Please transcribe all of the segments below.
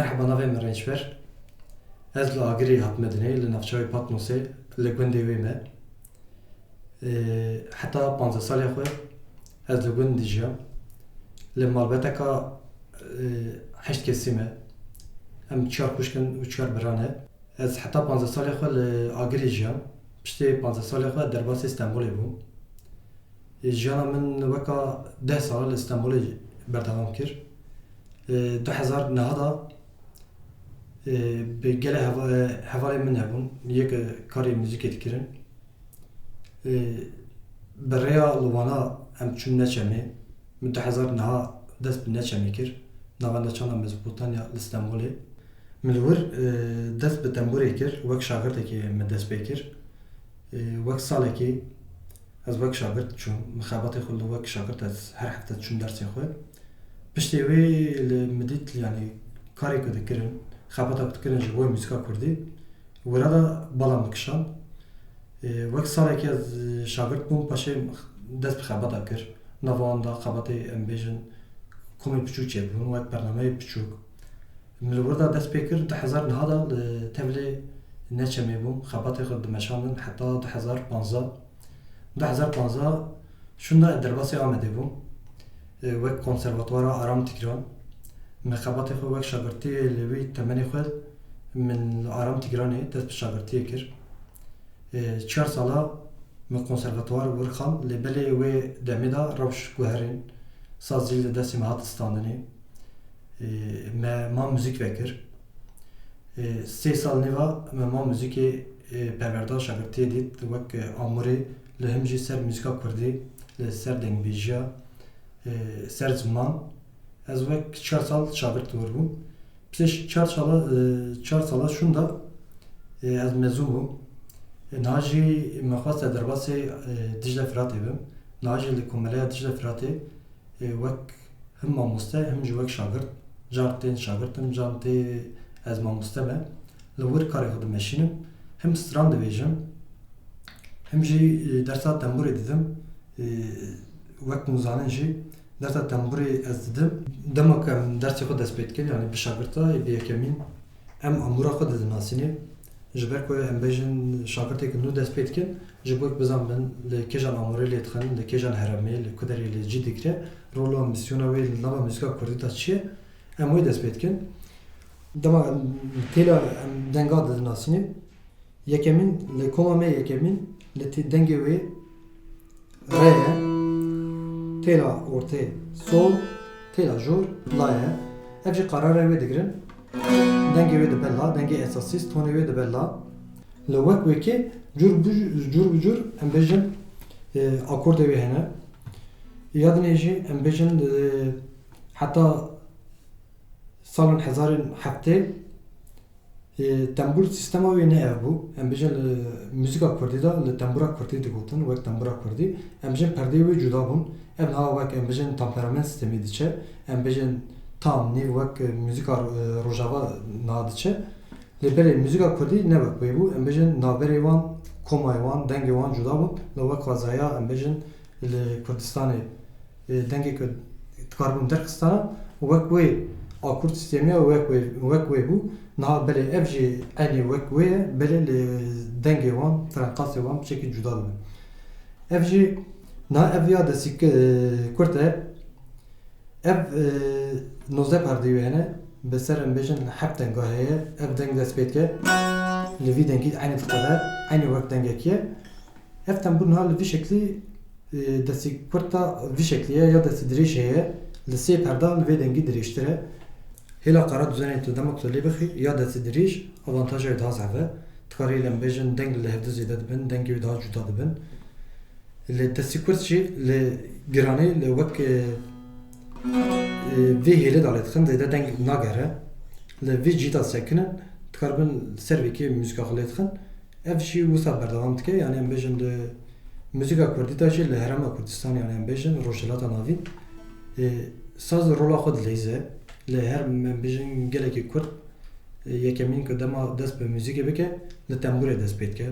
مرحبا نافي من رينشبر. Ez li Agirî hatime dinê li navçeyê Patmosê li gundê wê me. Heta 15 salê xwe ez li gund dijiyam. Li malbateka 8 kesî me. Em 4 kuşkin û 4 biran e. Ez heta 15 salê xwe li Agirî jiyam. Piştî 15 salê xwe derbasî Stenbolê bûm. Jiyana min weka 10 sal li Stenbolê berdewam kir. 2009 da bi gelê hevalê min hebûn, yek karê muzîkê dikirin. Bi rêya li wana em çûn neçemê, min 2009 dest bi neçemê kir, nava neçana Mezopotanya li Stenbolê. Min li wir dest bi temborê kir, wek şagirtekê min dest pê kir. Wek salekê ez wek şagirt çûm, mixabatê xwe li wek şagirt ez her hefte çûm dersê xwe. Piştî wê li min dît yani karê ku dikirin, xebata dikirin ji bo muzîka Kurdî, wira da bala mikişan. Wek salekê ez şagirt bûm, paşê dest bi xebata kir. Nava wan da xebatê em bêjin komê piçûk çêbûn, wek bernameyê piçûk. Min li wir da dest pê kir, 2009 da li Tevlê neçemê bûm, xebatê xwe dimeşandin heta 2015. 2015 şunda derbasê Amedê bûm. Wek konservatwara Aram Tigran. Min xebatê xwe wek şagirtiyê li wî temenê xwe min li Aram Tigranê dest bi şagirtiyê kir. 4 sala min konservatwar wir xan, lê belê wê demê da rewş guherîn, saz jî li destê me hat standinê. Me ma muzîk vekir. 3 sal nêva me ma muzîkê perwerda şagirtiyê dît, wek amûrê li him jî ser muzîka Kurdî, li ser dengbêjiya, ser ziman. Ez wek 4 sal şagirt wir bûm. Piştî 4 sala şunda ez mezûn bûm. Niha jî me xwast derbasê Dicle Firatê bim. Niha jî li Komeleya Dicle Firatê wek him mamoste him jî wek şagirt. Car tên şagirtim, car tê ez mamoste me. Li wir karê xwe dimeşînim. Him stran dibêjim. Him jî dersa temborê didim. Wek mûzanin jî dersa temborê ez didim. Dema ku em dersê xwe dest pê dikin, yani bi şagirta bi yekemîn em amûra xwe didinasînê. Ji ber ku em bêjin şagirtê ku nû dest pê dikin, ji bo bizanbin li kêjan amûrê lê dixin, li kêjan heremê, li kuderê lê cî dikire, rola misyona wê li nava muzîka Kurdî da çi ye, em wê dest pê dikin. Dema têla em denga didinasînê. Yekemîn li koma me yekemîn li dengê wê re ye, têla ortê sol, têla jor la ye. Ev jî qarara wê digirin. Dengê wê dibe la, dengê esasî, tonê wê dibe la. Li wek wekê cur bi cur em bêjin akordê wê hene. Yadinê jî em bêjin heta salên hezarên heftê tembûr sîstema wê ne ev bû. Em bêjin li muzîka Kurdî da li tembûra Kurdî digotin, wek tembûra Kurdî. Em bêjin perdeyê wê cuda bûn. Ev niha wek em bêjin temperament sistemî diçe. Em bêjin tam nîv wek muzîka rojava na diçe. Lê belê muzîka Kurdî ne wek wê bû. Em bêjin navberê wan, komayê wan, dengê wan cuda bûn. Li wek xwezaya em bêjin li Kurdistanê dengê ku dikarbin derxistana wek wê akord sistemiya wek wê bû. Niha belê ev jî enê wek wê ye, belê li dengê wan, freqasê wan bi şekî cuda dibin. Ev jî niha ev ya destî Kurd e. Ev 19 perdeyê wê hene, bi ser em bêjin heft denga heye. Ev deng dest pê dike, li vî dengî aynî diqede, aynî wek dengekî ye. Ev tembûr niha li vî şeklî destî Kurd da vî şeklî ye, ya destî dirêj heye, li sê perda li vê dengî dirêjtir e. Hêla qara düzenê tu dema ku tu lê bixî, ya destî dirêj avantaja wê daha zêde. Dikarî em bêjin deng li hevdî zêde dibin, dengê wê daha cuda dibin. Li destî Kurd jî li giranê li wek vê hêlê da lê dixin, zêde deng nagere. Li vê cî da sekinin, dikarbin ser vêkê muzîka xwe lê dixin. Ev jî wisa berdewam dike, yani em bêjin li muzîka Kurdî da jî li Herêma Kurdistanê, yani em bêjin rojhilata navîn. Saz rola xwe dileyze. Li her em bêjin gelekî Kurd yekemîn ku dema dest bi muzîkê bike, li tembûrê dest pê dike.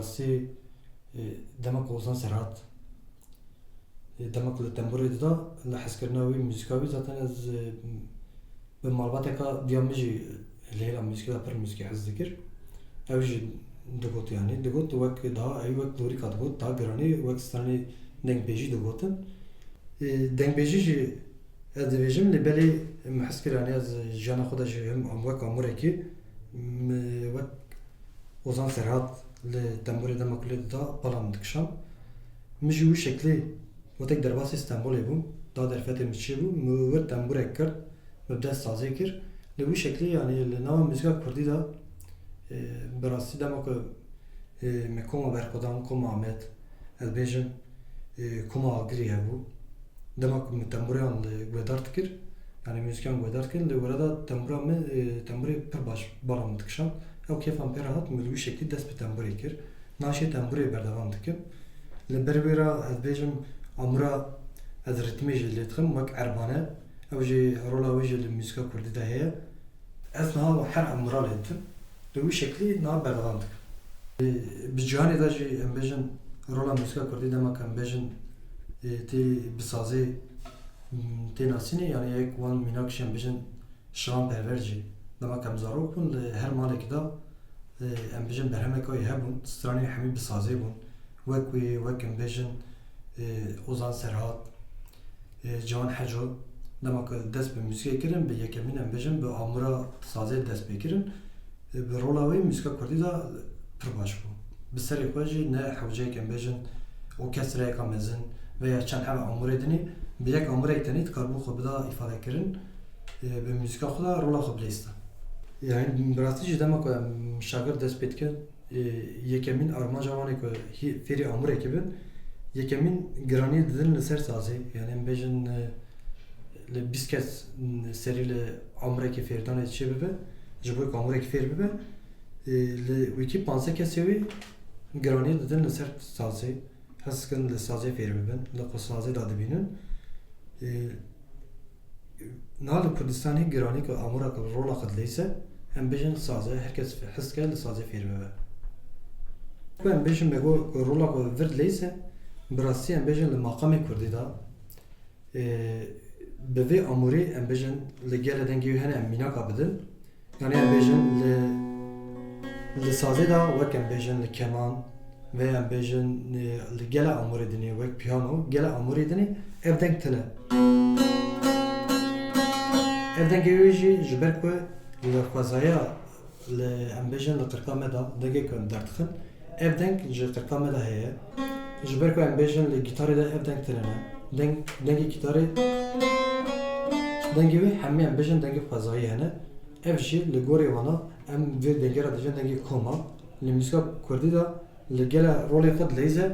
براستی دمک Ozan Serhat دمک لتنبوری دا لحسکرناوی موسیقاوی zaten از به malbate ka diyamıcı lehla müzik da per müzik hazdikir. Evji digot yani digot vak daha ay vak dori kat got daha grani vak stani dengbeji digotin. Dengbeji az diyeceğim li beli محسكر yani az jana xoda hem amvak amureki vak Ozan Serhat li temburi demakli da palam dikşam. Mji bu şekli وتك درباس İstanbul'e bu daha derfete miçi bu müver temburek kır mübdel sazı kir li bu şekli yani nava müzik kurdi da براستی دما که مکوما برخودم کما آمد از بیشتر کما آگریه بود دما که تمبریان لگودارت کرد یعنی موسیقیان گودارت کرد لوردا تمبری پر باش بالام دکشم او کیفم پر هات ملوی شکلی دست به تمبری کرد ناشی تمبری بردوام دکم لبربرا از بیشتر امرا از ریتمی جلیتخم وک عربانه او جی رولا وجه الموسیقی کردی ده هی از نها هر امرا لیدم به این شکلی نه برداشت. بجوانی داشتی امروزن رولا موسیقی کردی دم که امروزن تی بسازی تی ناسینی یعنی یک وان میناکش امروزن شام پرورجی دم که مزارو کن هر مالی که دا امروزن برهمه که هبون استرانی همی بسازی بون وک امروزن Ozan Serhat جوان حجو دم که دست به موسیقی کردن به یکمین امروزن به آمورا سازی دست بکردن به رولاوی موسیقی کردی دا پر باش بود. بسری خواهی نه حوجه کم بیشن و کسری کامزن و یا چند همه عمره دنی به یک عمره تنید کاربو خود بدا ifade کردن به موسیقی خدا رولا خود لیسته. یعنی براستی جدما که شاگرد دست بید که یکمین آرمان جوانی که فری عمره که بین یکمین گرانی دادن لسر سازی یعنی بیشن لبیسکت سری ل عمره که فردان چی ببه جبوی کامورek فیر ببه ویکی 5 کسیوی گرانی دادن لسر سازی هستکن لسازی فیر ببن لقصازی داده بینن نال کردستانی گرانی که امورا که رولا خد لیسه هم بیشن سازی herkes هستکن لسازی فیر ببه هم بیشن بگو رولا که ورد لیسه براستی هم بیشن لمقام کردی دا به وی اموری هم بیشن لگل دنگیو هنه امیناک بدن yani بیشتر لسازی دا وکم بیشتر لکمان و هم بیشتر لگل آموری دنی وک پیانو گل آموری دنی evden tله evden گیویجی جبر کو لخوازایا ل هم بیشتر لقرقامه دا دگه کن درتخن evden جقرقامه دا هیه جبر کو هم بیشتر لگیتاری دا evden tله نه دنگی گیتاری دنگی همه هم بیشتر دنگی خوازایی هنه evşi legori vana em ve dengera dejen dengi koma li müzika kurdi da legela rolê xwe dileyze